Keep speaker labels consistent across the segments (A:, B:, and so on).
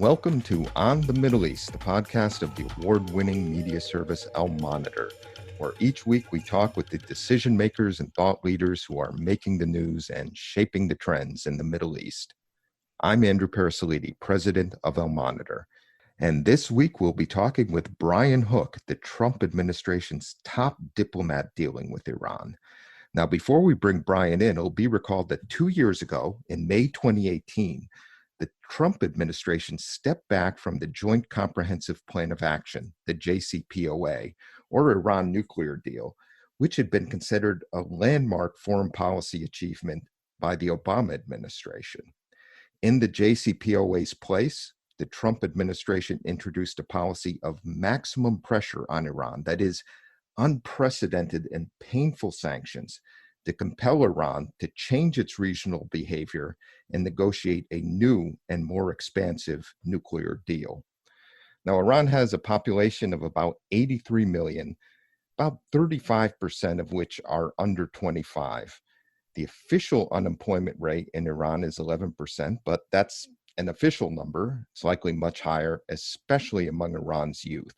A: Welcome to On the Middle East, the podcast of the award-winning media service Al Monitor, where each week we talk with the decision makers and thought leaders who are making the news and shaping the trends in the Middle East. I'm Andrew Parasiliti, president of Al Monitor, and this week we'll be talking with Brian Hook, the Trump administration's top diplomat dealing with Iran. Now, before we bring Brian in, it'll be recalled that 2 years ago, in May 2018, the Trump administration stepped back from the Joint Comprehensive Plan of Action, the JCPOA, or Iran nuclear deal, which had been considered a landmark foreign policy achievement by the Obama administration. In the JCPOA's place, the Trump administration introduced a policy of maximum pressure on Iran, that is, unprecedented and painful sanctions to compel Iran to change its regional behavior and negotiate a new and more expansive nuclear deal. Now, Iran has a population of about 83 million, about 35% of which are under 25. The official unemployment rate in Iran is 11%, but that's an official number. It's likely much higher, especially among Iran's youth.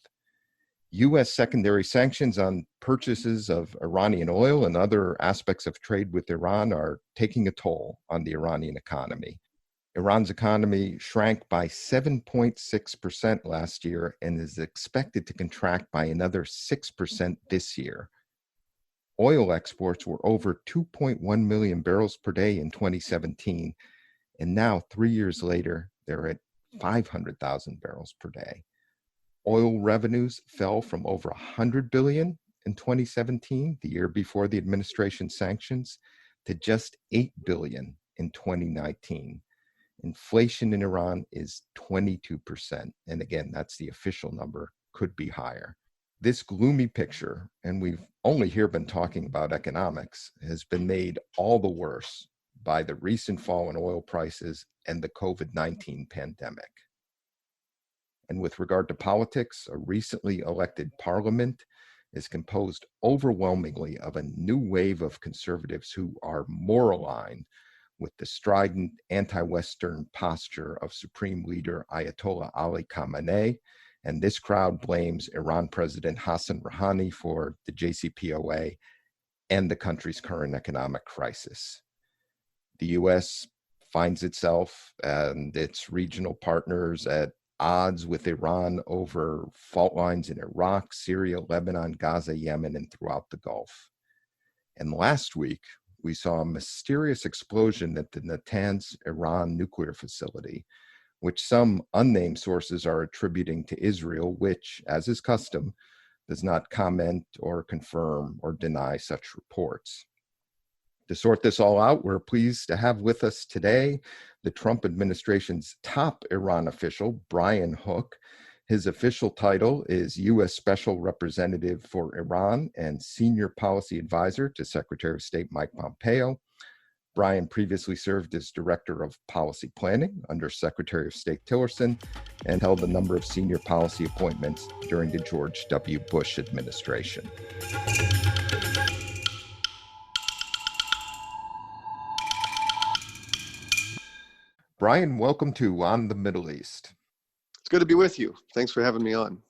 A: U.S. secondary sanctions on purchases of Iranian oil and other aspects of trade with Iran are taking a toll on the Iranian economy. Iran's economy shrank by 7.6% last year and is expected to contract by another 6% this year. Oil exports were over 2.1 million barrels per day in 2017, and now 3 years later, they're at 500,000 barrels per day. Oil revenues fell from over $100 billion in 2017, the year before the administration's sanctions, to just $8 billion in 2019. Inflation in Iran is 22%. And again, that's the official number, could be higher. This gloomy picture, and we've only here been talking about economics, has been made all the worse by the recent fall in oil prices and the COVID-19 pandemic. And with regard to politics, a recently elected parliament is composed overwhelmingly of a new wave of conservatives who are more aligned with the strident anti-Western posture of Supreme Leader Ayatollah Ali Khamenei. And this crowd blames Iran President Hassan Rouhani for the JCPOA and the country's current economic crisis. The U.S. finds itself and its regional partners at odds with Iran over fault lines in Iraq, Syria, Lebanon, Gaza, Yemen, and throughout the Gulf. And last week, we saw a mysterious explosion at the Natanz, Iran nuclear facility, which some unnamed sources are attributing to Israel, which, as is custom, does not comment or confirm or deny such reports. To sort this all out, we're pleased to have with us today the Trump administration's top Iran official, Brian Hook. His official title is U.S. Special Representative for Iran and Senior Policy Advisor to Secretary of State Mike Pompeo. Brian previously served as Director of Policy Planning under Secretary of State Tillerson and held a number of senior policy appointments during the George W. Bush administration. Brian, welcome to On the Middle East.
B: It's good to be with you. Thanks for having me on.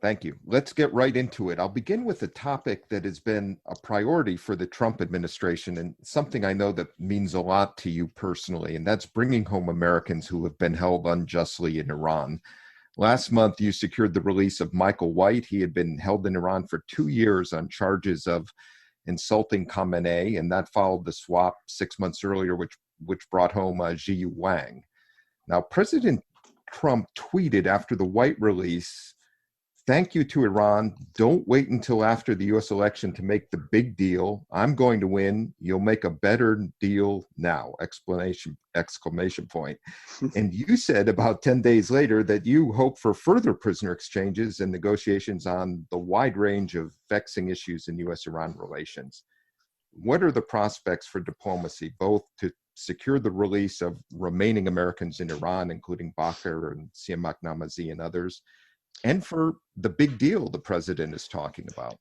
A: Thank you. Let's get right into it. I'll begin with a topic that has been a priority for the Trump administration and something I know that means a lot to you personally, and that's bringing home Americans who have been held unjustly in Iran. Last month, you secured the release of Michael White. He had been held in Iran for 2 years on charges of insulting Khamenei, and that followed the swap 6 months earlier, which brought home Zhiyu Wang. Now, President Trump tweeted after the White release, "Thank you to Iran. Don't wait until after the U.S. election to make the big deal. I'm going to win. You'll make a better deal now!" Exclamation point. And you said about 10 days later that you hope for further prisoner exchanges and negotiations on the wide range of vexing issues in U.S.-Iran relations. What are the prospects for diplomacy, both to secure the release of remaining Americans in Iran, including Bakr and Siamak Namazi and others, and for the big deal the president is talking about?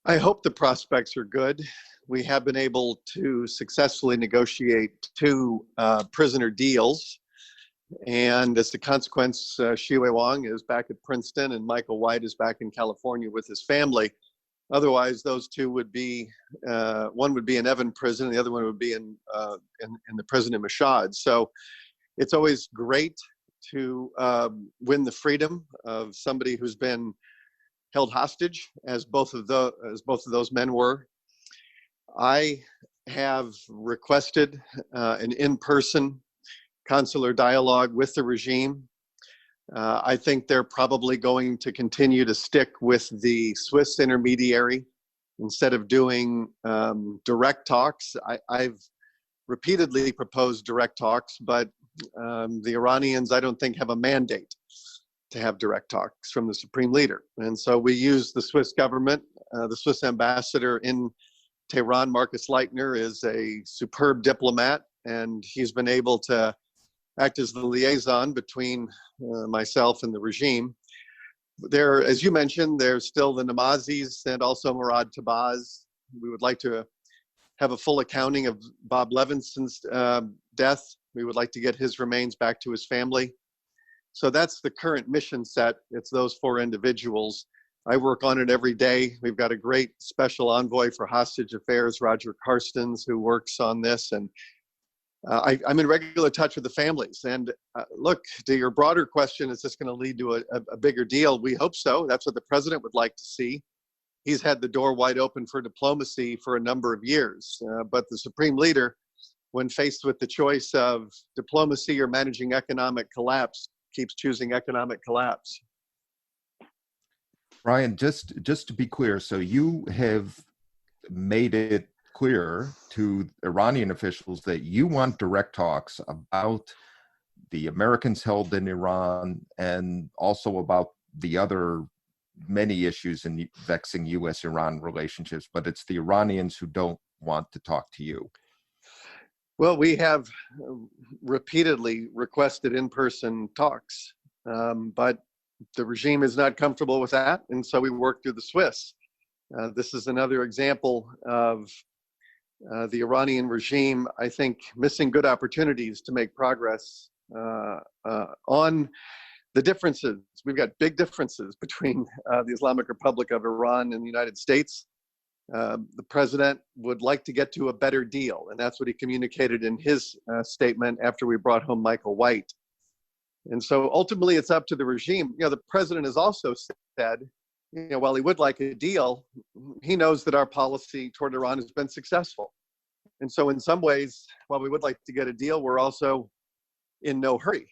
B: I hope the prospects are good. We have been able to successfully negotiate 2 prisoner deals. And as a consequence, Xi Wang is back at Princeton and Michael White is back in California with his family. Otherwise, those two would be, one would be in Evin prison, and the other one would be in the prison in Mashhad. So it's always great to win the freedom of somebody who's been held hostage, as both of those men were. I have requested an in-person consular dialogue with the regime. I think they're probably going to continue to stick with the Swiss intermediary instead of doing direct talks. I've repeatedly proposed direct talks, but the Iranians, I don't think, have a mandate to have direct talks from the supreme leader. And so we use the Swiss government. The Swiss ambassador in Tehran, Marcus Leitner, is a superb diplomat, and he's been able to act as the liaison between myself and the regime. There, as you mentioned, there's still the Namazis and also Murad Tabaz. We would like to have a full accounting of Bob Levinson's death. We would like to get his remains back to his family. So that's the current mission set. It's those four individuals. I work on it every day. We've got a great special envoy for hostage affairs, Roger Carstens, who works on this. And I'm in regular touch with the families. And look, to your broader question, is this going to lead to a bigger deal? We hope so. That's what the president would like to see. He's had the door wide open for diplomacy for a number of years. But the supreme leader, when faced with the choice of diplomacy or managing economic collapse, keeps choosing economic collapse.
A: Brian, just to be clear, so you have made it clear to Iranian officials that you want direct talks about the Americans held in Iran and also about the other many issues in vexing U.S.-Iran relationships, but it's the Iranians who don't want to talk to you.
B: Well, we have repeatedly requested in-person talks, but the regime is not comfortable with that, and so we work through the Swiss. This is another example of the Iranian regime, I think, missing good opportunities to make progress on the differences. We've got big differences between the Islamic Republic of Iran and the United States. The president would like to get to a better deal, and that's what he communicated in his statement after we brought home Michael White. And so ultimately it's up to the regime. You know, the president has also said, you know, while he would like a deal, he knows that our policy toward Iran has been successful. And so in some ways, while we would like to get a deal, we're also in no hurry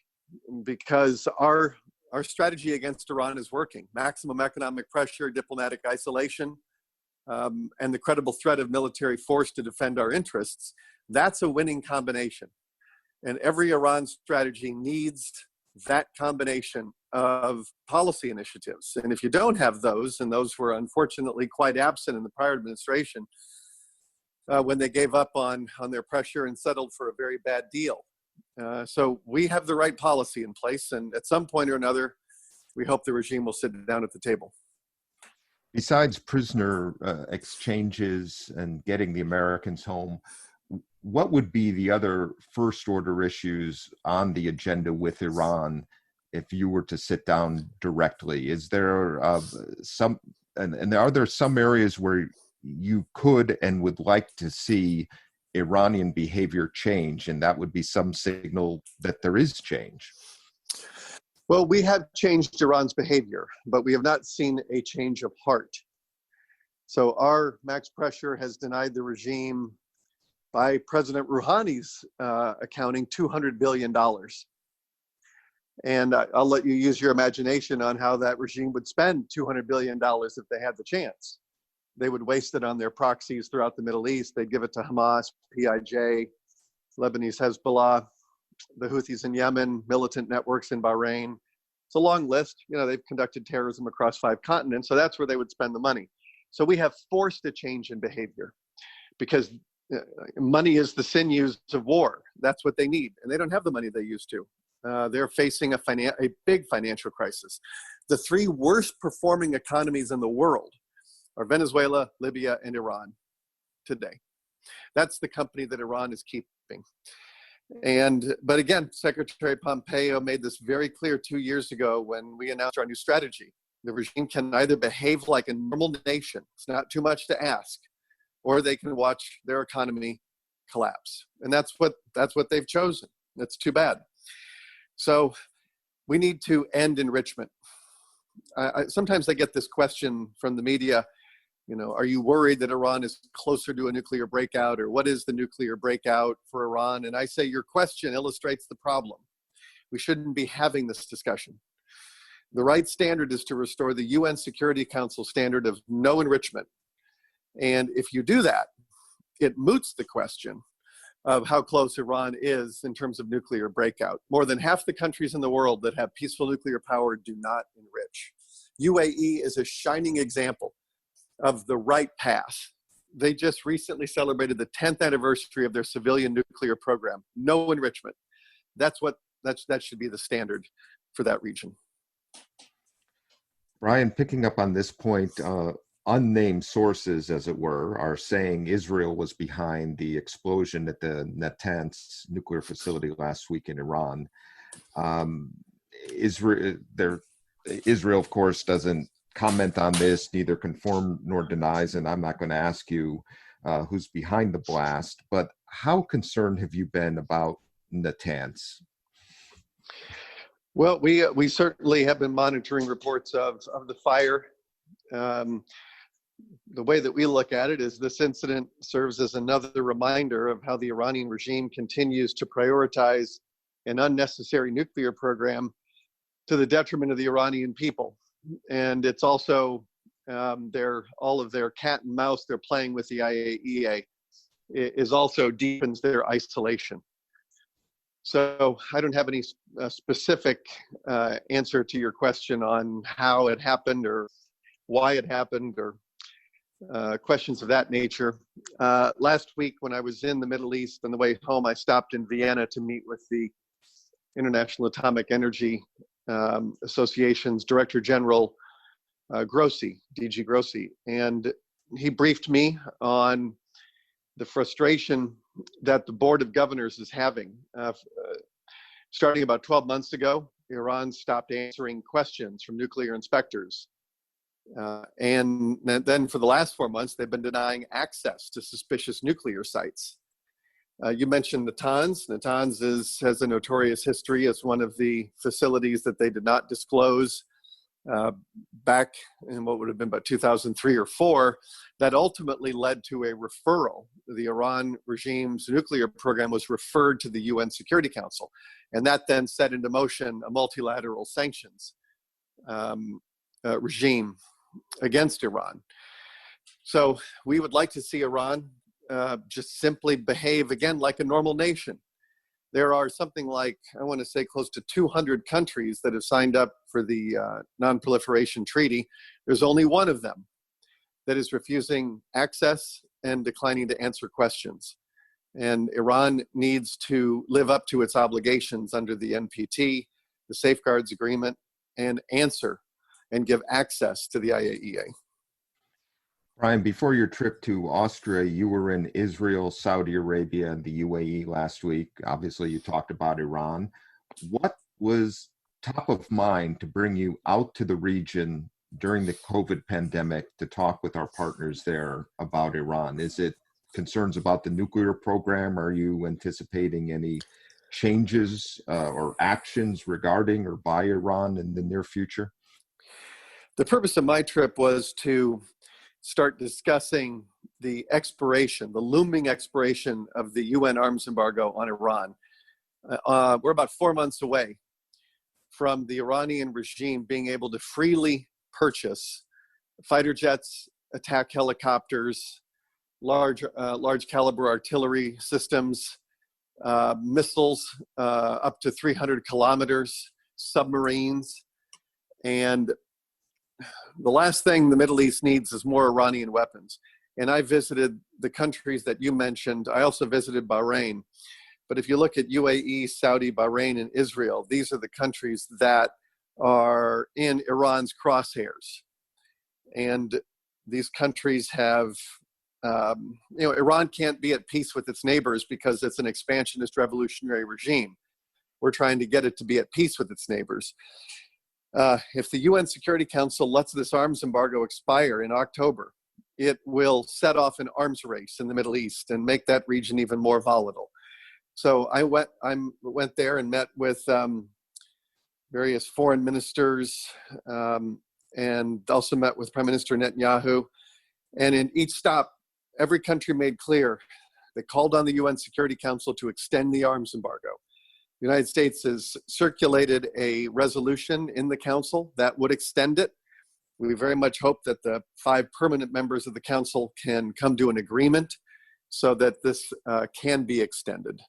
B: because our strategy against Iran is working. Maximum economic pressure, diplomatic isolation, and the credible threat of military force to defend our interests. That's a winning combination. And every Iran strategy needs that combination of policy initiatives. And if you don't have those, and those were unfortunately quite absent in the prior administration, when they gave up on their pressure and settled for a very bad deal. So we have the right policy in place, and at some point or another, we hope the regime will sit down at the table.
A: Besides prisoner exchanges and getting the Americans home, what would be the other first-order issues on the agenda with Iran if you were to sit down directly? Is there some, and are there some areas where you could and would like to see Iranian behavior change, and that would be some signal that there is change?
B: Well, we have changed Iran's behavior, but we have not seen a change of heart. So our max pressure has denied the regime, by President Rouhani's accounting, $200 billion. And I'll let you use your imagination on how that regime would spend $200 billion if they had the chance. They would waste it on their proxies throughout the Middle East. They'd give it to Hamas, PIJ, Lebanese Hezbollah, the Houthis in Yemen, militant networks in Bahrain. It's a long list. You know, they've conducted terrorism across 5 continents, so that's where they would spend the money. So we have forced a change in behavior because money is the sinews of war. That's what they need, and they don't have the money they used to. They're facing a big financial crisis. The 3 worst performing economies in the world are Venezuela, Libya, and Iran today. That's the company that Iran is keeping. But again, Secretary Pompeo made this very clear 2 years ago when we announced our new strategy. The regime can either behave like a normal nation, it's not too much to ask, or they can watch their economy collapse. And that's what they've chosen. That's too bad. So we need to end enrichment. Sometimes I get this question from the media, are you worried that Iran is closer to a nuclear breakout, or what is the nuclear breakout for Iran? And I say your question illustrates the problem. We shouldn't be having this discussion. The right standard is to restore the UN Security Council standard of no enrichment. And if you do that, it moots the question of how close Iran is in terms of nuclear breakout. More than half the countries in the world that have peaceful nuclear power do not enrich. UAE is a shining example of the right path. They just recently celebrated the 10th anniversary of their civilian nuclear program. No enrichment. That should be the standard for that region.
A: Brian, picking up on this point, unnamed sources, as it were, are saying Israel was behind the explosion at the Natanz nuclear facility last week in Iran. Israel, of course, doesn't comment on this, neither confirm nor denies, and I'm not going to ask you who's behind the blast, but how concerned have you been about Natanz?
B: Well, we certainly have been monitoring reports of the fire. The way that we look at it is this incident serves as another reminder of how the Iranian regime continues to prioritize an unnecessary nuclear program to the detriment of the Iranian people. And it's also all of their cat and mouse they're playing with the IAEA is also deepens their isolation. So I don't have any specific answer to your question on how it happened or why it happened or questions of that nature. Last week when I was in the Middle East on the way home, I stopped in Vienna to meet with the International Atomic Energy Association's Director General Grossi, DG Grossi, and he briefed me on the frustration that the Board of Governors is having. Starting about 12 months ago, Iran stopped answering questions from nuclear inspectors. And then for the last 4 months, they've been denying access to suspicious nuclear sites. You mentioned Natanz. Natanz has a notorious history as one of the facilities that they did not disclose back in what would have been about 2003 or 4, that ultimately led to a referral. The Iran regime's nuclear program was referred to the UN Security Council, and that then set into motion a multilateral sanctions regime against Iran. So we would like to see Iran just simply behave again like a normal nation. There are something like, I want to say close to 200 countries that have signed up for the Non-Proliferation Treaty. There's only one of them that is refusing access and declining to answer questions. And Iran needs to live up to its obligations under the NPT, the Safeguards Agreement, and answer and give access to the IAEA.
A: Brian, before your trip to Austria, you were in Israel, Saudi Arabia, and the UAE last week. Obviously, you talked about Iran. What was top of mind to bring you out to the region during the COVID pandemic to talk with our partners there about Iran? Is it concerns about the nuclear program? Are you anticipating any changes or actions regarding or by Iran in the near future?
B: The purpose of my trip was to start discussing the looming expiration of the UN arms embargo on Iran. We're about 4 months away from the Iranian regime being able to freely purchase fighter jets, attack helicopters, large caliber artillery systems, missiles up to 300 kilometers, submarines, and the last thing the Middle East needs is more Iranian weapons. And I visited the countries that you mentioned. I also visited Bahrain. But if you look at UAE, Saudi, Bahrain, and Israel, these are the countries that are in Iran's crosshairs. And these countries have Iran can't be at peace with its neighbors because it's an expansionist revolutionary regime. We're trying to get it to be at peace with its neighbors. If the UN Security Council lets this arms embargo expire in October, it will set off an arms race in the Middle East and make that region even more volatile. So I went there and met with various foreign ministers and also met with Prime Minister Netanyahu. And in each stop, every country made clear they called on the UN Security Council to extend the arms embargo. The United States has circulated a resolution in the council that would extend it. We very much hope that the 5 permanent members of the council can come to an agreement so that this can be extended.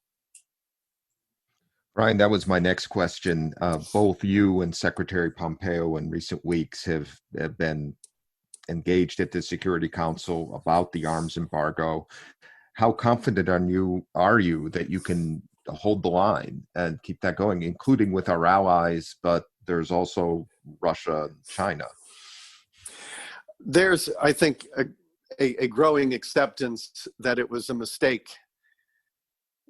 A: Brian, that was my next question. Both you and Secretary Pompeo in recent weeks have been engaged at the Security Council about the arms embargo. How confident are you that you can hold the line and keep that going, including with our allies, but there's also Russia and China?
B: There's, I think, a growing acceptance that it was a mistake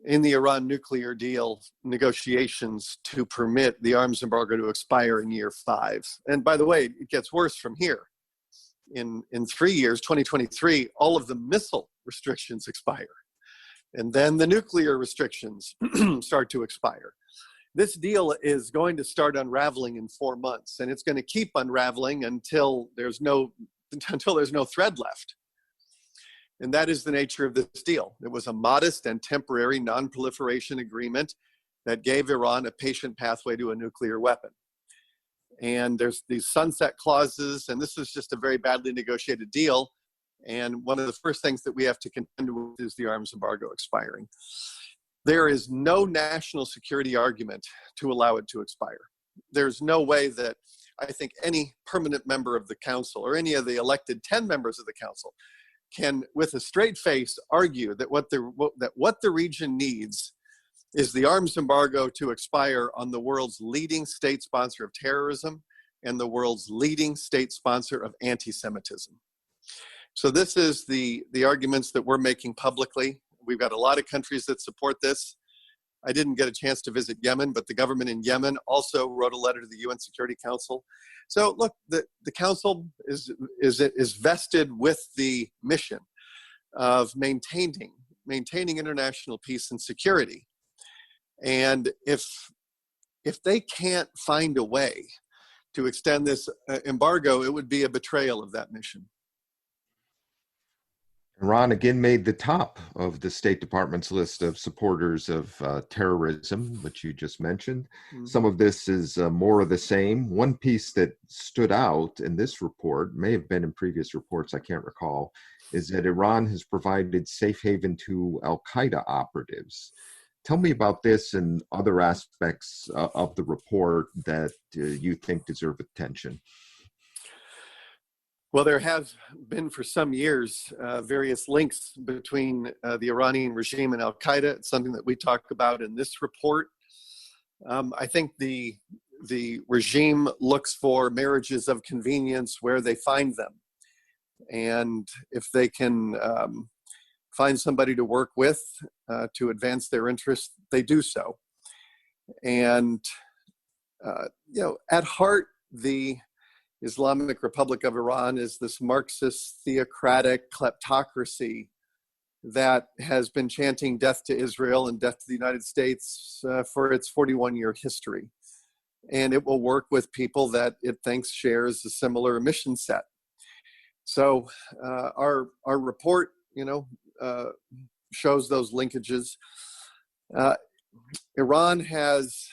B: in the Iran nuclear deal negotiations to permit the arms embargo to expire in year 5. And by the way, it gets worse from here. In 3 years, 2023, all of the missile restrictions expire. And then the nuclear restrictions start to expire. This deal is going to start unraveling in 4 months, and it's going to keep unraveling until there's no thread left. And that is the nature of this deal. It was a modest and temporary non-proliferation agreement that gave Iran a patient pathway to a nuclear weapon. And there's these sunset clauses, and this is just a very badly negotiated deal. And one of the first things that we have to contend with is the arms embargo expiring. There is no national security argument to allow it to expire. There's no way that I think any permanent member of the council or any of the elected 10 members of the council can, with a straight face, argue that what the region needs is the arms embargo to expire on the world's leading state sponsor of terrorism and the world's leading state sponsor of anti-Semitism. So this is the arguments that we're making publicly. We've got a lot of countries that support this. I didn't get a chance to visit Yemen, but the government in Yemen also wrote a letter to the UN Security Council. So look, the council is vested with the mission of maintaining international peace and security. And if they can't find a way to extend this embargo, it would be a betrayal of that mission.
A: Iran again made the top of the State Department's list of supporters of terrorism, which you just mentioned. Mm-hmm. Some of this is more of the same. One piece that stood out in this report, may have been in previous reports, I can't recall, is that Iran has provided safe haven to al-Qaeda operatives. Tell me about this and other aspects of the report that you think deserve attention.
B: Well, there have been for some years various links between the Iranian regime and al-Qaeda. It's something that we talk about in this report. I think the regime looks for marriages of convenience where they find them. And if they can find somebody to work with to advance their interests, they do so. And, at heart, the Islamic Republic of Iran is this Marxist theocratic kleptocracy that has been chanting death to Israel and death to the United States for its 41-year history. And it will work with people that it thinks shares a similar mission set. So our report, shows those linkages. Iran has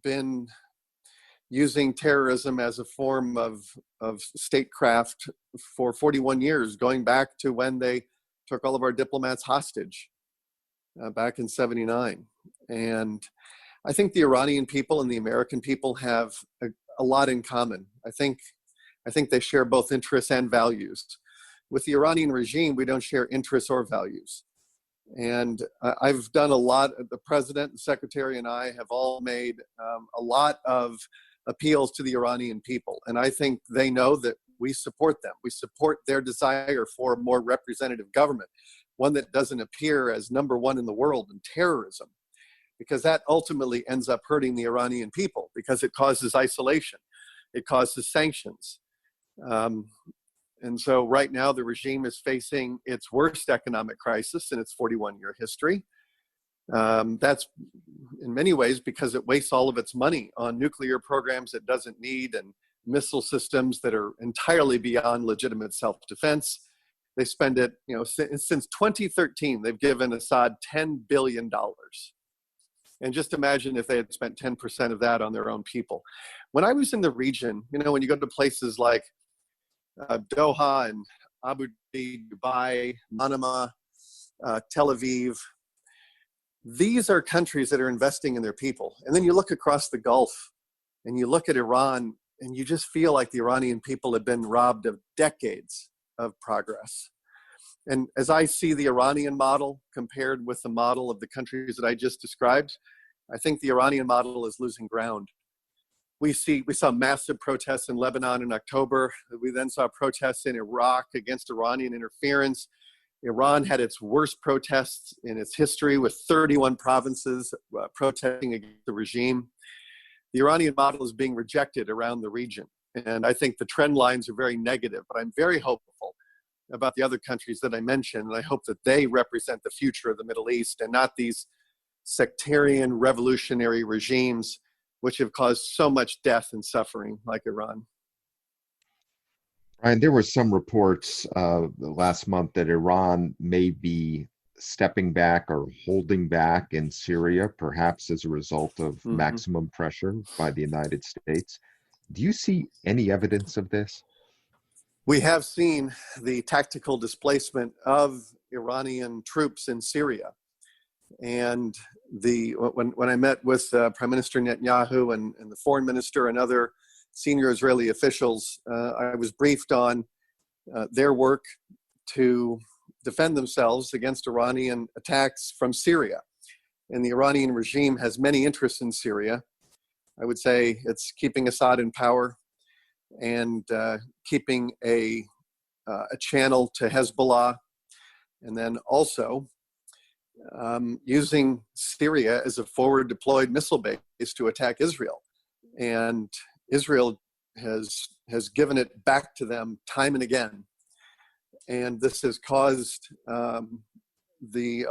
B: been using terrorism as a form of statecraft for 41 years, going back to when they took all of our diplomats hostage back in '79. And I think the Iranian people and the American people have a lot in common. I think they share both interests and values. With the Iranian regime, we don't share interests or values. And I've done a lot, the president, the secretary, and I have all made a lot of appeals to the Iranian people. And I think they know that we support them. We support their desire for a more representative government, one that doesn't appear as number one in the world in terrorism, because that ultimately ends up hurting the Iranian people because it causes isolation. It causes sanctions. And so right now the regime is facing its worst economic crisis in its 41-year history. That's in many ways because it wastes all of its money on nuclear programs it doesn't need and missile systems that are entirely beyond legitimate self-defense. They spend it, since 2013, they've given Assad $10 billion. And just imagine if they had spent 10% of that on their own people. When I was in the region, when you go to places like Doha and Abu Dhabi, Dubai, Manama, Tel Aviv, these are countries that are investing in their people. And then you look across the Gulf and you look at Iran and you just feel like the Iranian people have been robbed of decades of progress. And as I see the Iranian model compared with the model of the countries that I just described, I think the Iranian model is losing ground. We saw massive protests in Lebanon in October. We then saw protests in Iraq against Iranian interference. Iran had its worst protests in its history with 31 provinces protesting against the regime. The Iranian model is being rejected around the region. And I think the trend lines are very negative, but I'm very hopeful about the other countries that I mentioned. And I hope that they represent the future of the Middle East and not these sectarian revolutionary regimes which have caused so much death and suffering like Iran.
A: Ryan, there were some reports last month that Iran may be stepping back or holding back in Syria, perhaps as a result of maximum pressure by the United States. Do you see any evidence of this?
B: We have seen the tactical displacement of Iranian troops in Syria. And when I met with Prime Minister Netanyahu and the foreign minister and other senior Israeli officials, I was briefed on their work to defend themselves against Iranian attacks from Syria. And the Iranian regime has many interests in Syria. I would say it's keeping Assad in power and keeping a channel to Hezbollah, and then also using Syria as a forward deployed missile base to attack Israel. And Israel has given it back to them time and again. And this has caused a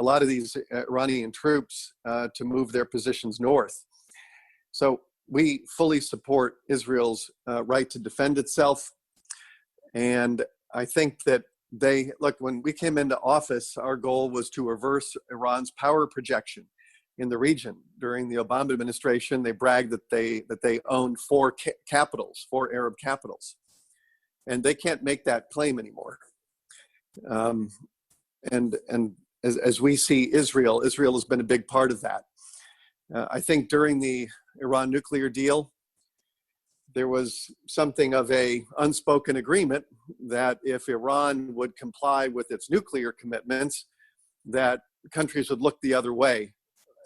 B: lot of these Iranian troops to move their positions north. So we fully support Israel's right to defend itself. And I think that when we came into office, our goal was to reverse Iran's power projection in the region. During the Obama administration, they bragged that they owned four Arab capitals. And they can't make that claim anymore. And as we see Israel has been a big part of that. I think during the Iran nuclear deal, there was something of a unspoken agreement that if Iran would comply with its nuclear commitments, that countries would look the other way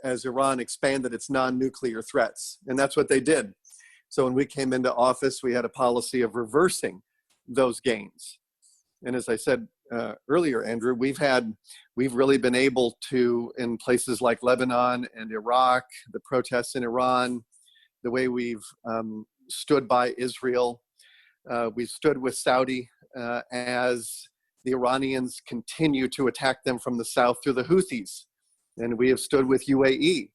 B: as Iran expanded its non-nuclear threats. And that's what they did. So when we came into office, we had a policy of reversing those gains. And as I said earlier, Andrew, we've really been able to, in places like Lebanon and Iraq, the protests in Iran, the way we've stood by Israel. We've stood with Saudi as the Iranians continue to attack them from the south through the Houthis. And we have stood with UAE.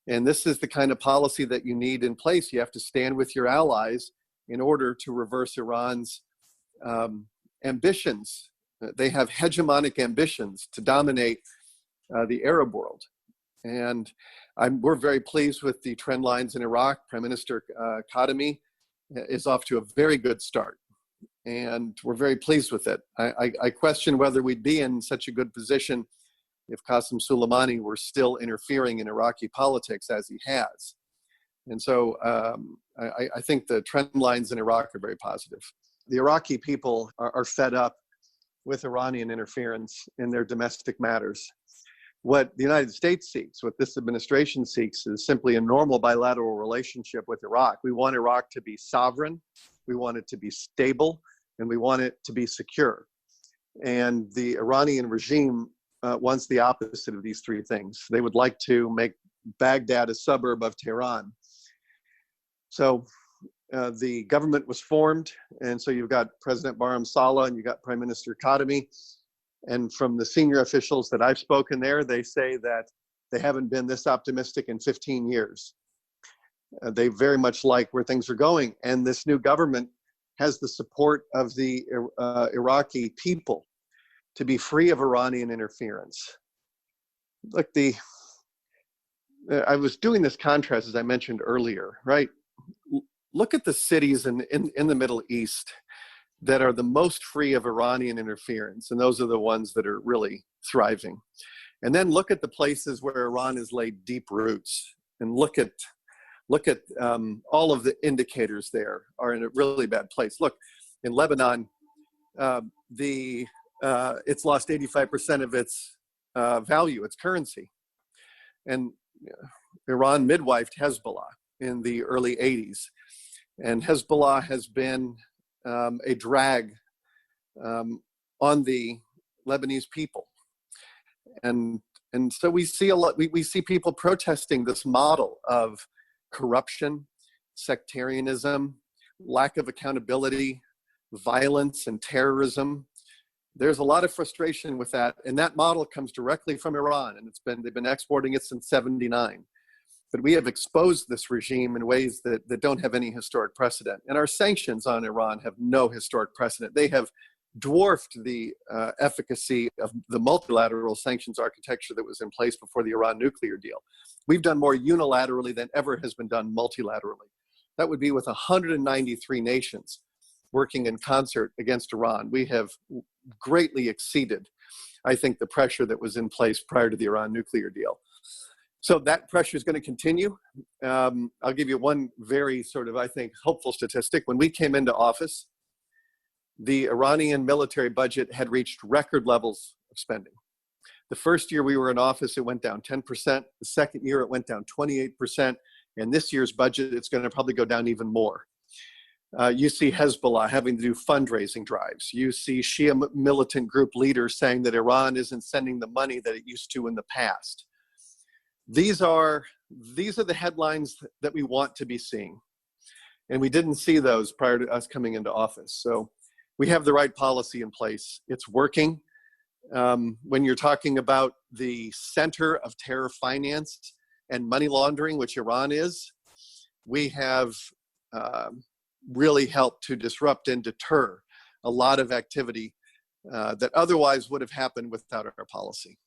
B: And this is the kind of policy that you need in place. You have to stand with your allies in order to reverse Iran's ambitions. They have hegemonic ambitions to dominate the Arab world. And we're very pleased with the trend lines in Iraq. Prime Minister Khatami is off to a very good start, and we're very pleased with it. I question whether we'd be in such a good position if Qasem Soleimani were still interfering in Iraqi politics as he has. And so I think the trend lines in Iraq are very positive. The Iraqi people are fed up with Iranian interference in their domestic matters. What the United States seeks, what this administration seeks, is simply a normal bilateral relationship with Iraq. We want Iraq to be sovereign. We want it to be stable. and we want it to be secure. And the Iranian regime wants the opposite of these three things. They would like to make Baghdad a suburb of Tehran. So the government was formed, and so you've got President Barham Saleh and you've got Prime Minister Khatami. And from the senior officials that I've spoken there, they say that they haven't been this optimistic in 15 years. They very much like where things are going. And this new government has the support of the Iraqi people to be free of Iranian interference. Look, I was doing this contrast, as I mentioned earlier, right? Look at the cities in the Middle East that are the most free of Iranian interference, and those are the ones that are really thriving. And then look at the places where Iran has laid deep roots, and look at all of the indicators there are in a really bad place. Look, in Lebanon, it's lost 85% of its value, its currency. And Iran midwifed Hezbollah in the early 80s. And Hezbollah has been a drag on the Lebanese people. And so we see a lot, we see people protesting this model of corruption, sectarianism, lack of accountability, violence, and terrorism. There's a lot of frustration with that, and that model comes directly from Iran, and they've been exporting it since '79. But we have exposed this regime in ways that don't have any historic precedent, and our sanctions on Iran have no historic precedent. They have dwarfed the efficacy of the multilateral sanctions architecture that was in place before the Iran nuclear deal. We've done more unilaterally than ever has been done multilaterally. That would be with 193 nations working in concert against Iran. We have greatly exceeded, I think, the pressure that was in place prior to the Iran nuclear deal. So that pressure is going to continue. I'll give you one very sort of, I think, hopeful statistic. When we came into office, the Iranian military budget had reached record levels of spending. The first year we were in office, it went down 10%. The second year, it went down 28%. And this year's budget, it's going to probably go down even more. You see Hezbollah having to do fundraising drives. You see Shia militant group leaders saying that Iran isn't sending the money that it used to in the past. These are the headlines that we want to be seeing. And we didn't see those prior to us coming into office. So we have the right policy in place. It's working. When you're talking about the center of terror finance and money laundering, which Iran is, we have really helped to disrupt and deter a lot of activity that otherwise would have happened without our policy.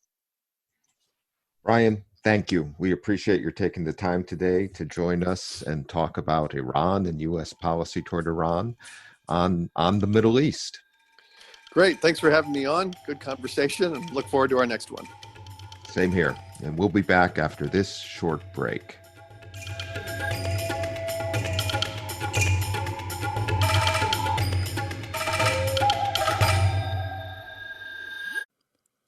A: Ryan, thank you. We appreciate your taking the time today to join us and talk about Iran and U.S. policy toward Iran on the Middle East.
B: Great. Thanks for having me on. Good conversation, and look forward to our next one.
A: Same here. And we'll be back after this short break.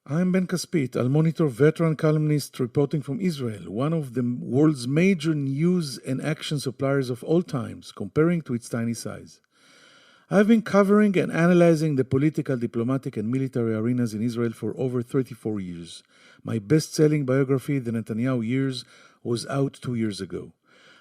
C: I'm Ben Caspit, Al-Monitor veteran columnist reporting from Israel, one of the world's major news and action suppliers of all times, comparing to its tiny size. I've been covering and analyzing the political, diplomatic, and military arenas in Israel for over 34 years. My best-selling biography, The Netanyahu Years, was out 2 years ago.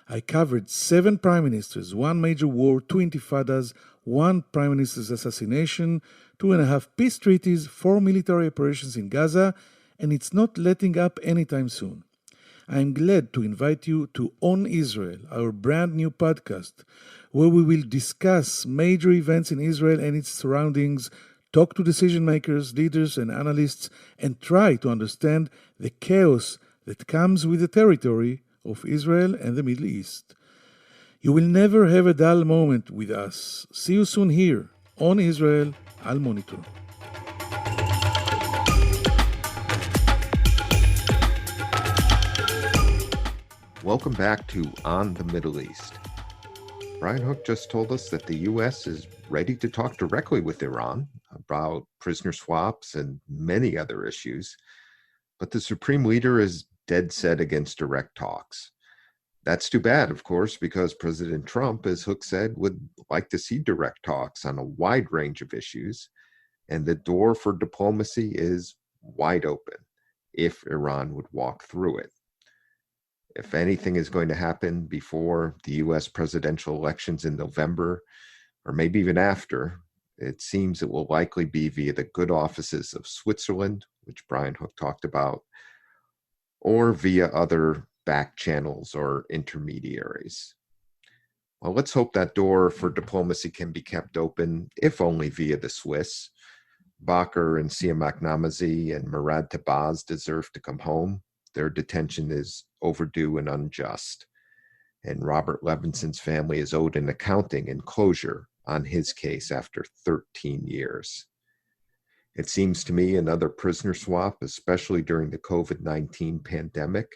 C: I covered 7 prime ministers, 1 major war, 2 intifadas, 1 prime minister's assassination, 2.5 peace treaties, 4 military operations in Gaza, and it's not letting up anytime soon. I'm glad to invite you to On Israel, our brand new podcast, where we will discuss major events in Israel and its surroundings, talk to decision makers, leaders, and analysts, and try to understand the chaos that comes with the territory of Israel and the Middle East. You will never have a dull moment with us. See you soon here on Israel, Al-Monitor.
A: Welcome back to On the Middle East. Brian Hook just told us that the U.S. is ready to talk directly with Iran about prisoner swaps and many other issues, but the Supreme Leader is dead set against direct talks. That's too bad, of course, because President Trump, as Hook said, would like to see direct talks on a wide range of issues, and the door for diplomacy is wide open if Iran would walk through it. If anything is going to happen before the US presidential elections in November, or maybe even after, it seems it will likely be via the good offices of Switzerland, which Brian Hook talked about, or via other back channels or intermediaries. Well, let's hope that door for diplomacy can be kept open, if only via the Swiss. Bakr and Siamak Namazi and Murad Tabaz deserve to come home. Their detention is overdue and unjust. And Robert Levinson's family is owed an accounting and closure on his case after 13 years. It seems to me another prisoner swap, especially during the COVID-19 pandemic,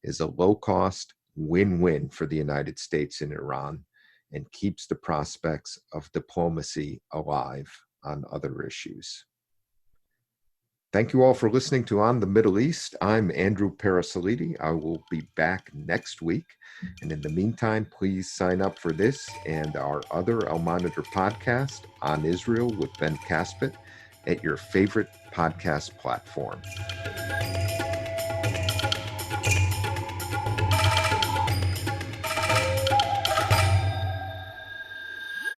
A: is a low-cost win-win for the United States and Iran and keeps the prospects of diplomacy alive on other issues. Thank you all for listening to On the Middle East. I'm Andrew Parasaliti. I will be back next week. And in the meantime, please sign up for this and our other Al Monitor podcast, On Israel with Ben Caspit, at your favorite podcast platform.